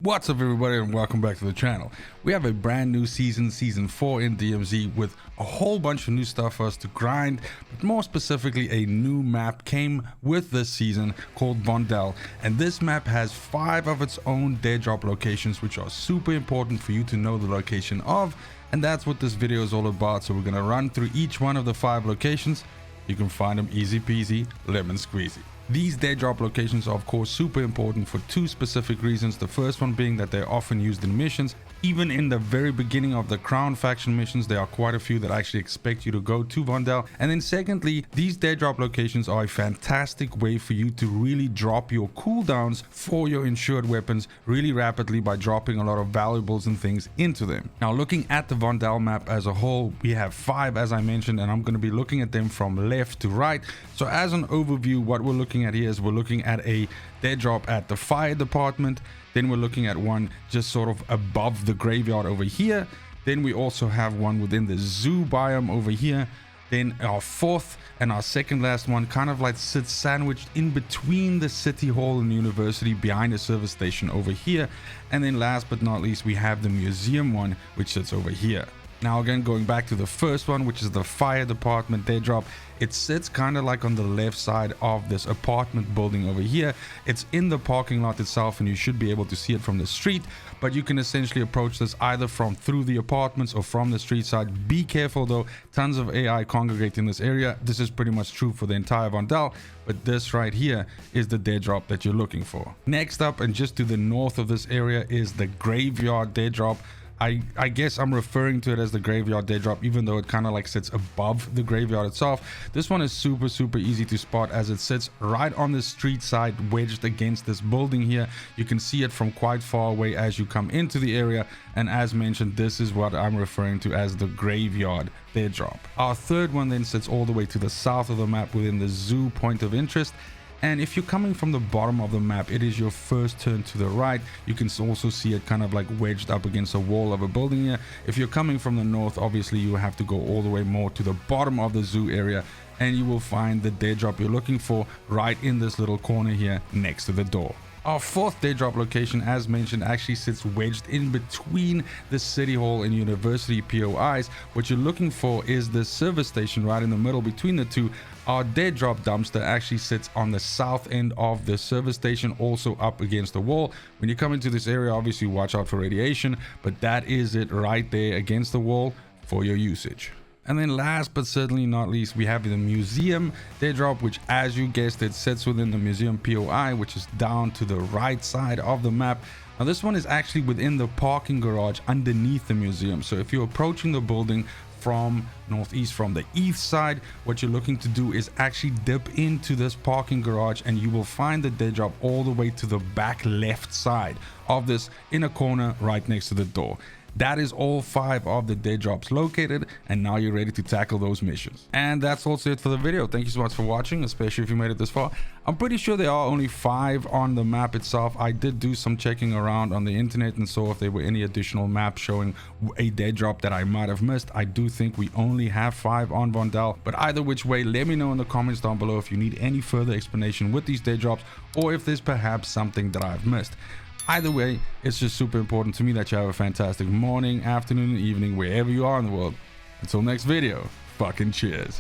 What's up everybody and welcome back to the channel. We have a brand new season 4 in DMZ with a whole bunch of new stuff for us to grind, but more specifically a new map came with this season called Vondel, and this map has 5 of its own dead drop locations which are super important for you to know the location of, and that's what this video is all about. So we're going to run through each one of the 5 locations. You can find them easy peasy, lemon squeezy. These dead drop locations are of course super important for 2 specific reasons. The first one being that they're often used in missions. Even in the very beginning of the Crown faction missions, there are quite a few that actually expect you to go to Vondel. And then secondly, these dead drop locations are a fantastic way for you to really drop your cooldowns for your insured weapons really rapidly by dropping a lot of valuables and things into them. Now looking at the Vondel map as a whole, we have 5 as I mentioned, and I'm going to be looking at them from left to right. So as an overview, what we're looking at here is we're looking at a dead drop at the fire department. Then we're looking at one just sort of above the graveyard over here. Then we also have one within the zoo biome over here. Then our fourth and our second last one kind of like sits sandwiched in between the city hall and university behind a service station over here. And then last but not least, we have the museum one, which sits over here. Now again, going back to the first one, which is the fire department dead drop, it sits kind of like on the left side of this apartment building over here. It's in the parking lot itself and you should be able to see it from the street, but you can essentially approach this either from through the apartments or from the street side. Be careful though, tons of AI congregate in this area. This is pretty much true for the entire Vondel, but this right here is the dead drop that you're looking for. Next up, and just to the north of this area, is the graveyard dead drop. I guess I'm referring to it as the graveyard dead drop, even though it kind of like sits above the graveyard itself. This one is super easy to spot as it sits right on the street side, wedged against this building here. You can see it from quite far away as you come into the area, and as mentioned, this is what I'm referring to as the graveyard dead drop. Our third one then sits all the way to the south of the map within the zoo point of interest. And if you're coming from the bottom of the map, it is your first turn to the right. You can also see it kind of like wedged up against a wall of a building here. If you're coming from the north, obviously you have to go all the way more to the bottom of the zoo area, and you will find the dead drop you're looking for right in this little corner here next to the door. Our fourth dead drop location, as mentioned, actually sits wedged in between the city hall and university POIs. What you're looking for is the service station right in the middle between the two. Our dead drop dumpster actually sits on the south end of the service station, also up against the wall. When you come into this area, obviously watch out for radiation, but that is it right there against the wall for your usage. And then last but certainly not least, we have the museum dead drop, which, as you guessed it, sits within the museum POI, which is down to the right side of the map. Now this one is actually within the parking garage underneath the museum. So if you're approaching the building from northeast, from the east side, what you're looking to do is actually dip into this parking garage, and you will find the dead drop all the way to the back left side of this inner corner right next to the door. That is all 5 of the dead drops located, and now you're ready to tackle those missions. And that's also it for the video. Thank you so much for watching, especially if you made it this far. I'm pretty sure there are only 5 on the map itself. I did do some checking around on the internet and saw if there were any additional maps showing a dead drop that I might have missed. I do think we only have 5 on Vondel, but either which way, let me know in the comments down below if you need any further explanation with these dead drops, or if there's perhaps something that I've missed. Either way, it's just super important to me that you have a fantastic morning, afternoon, and evening, wherever you are in the world. Until next video, fucking cheers.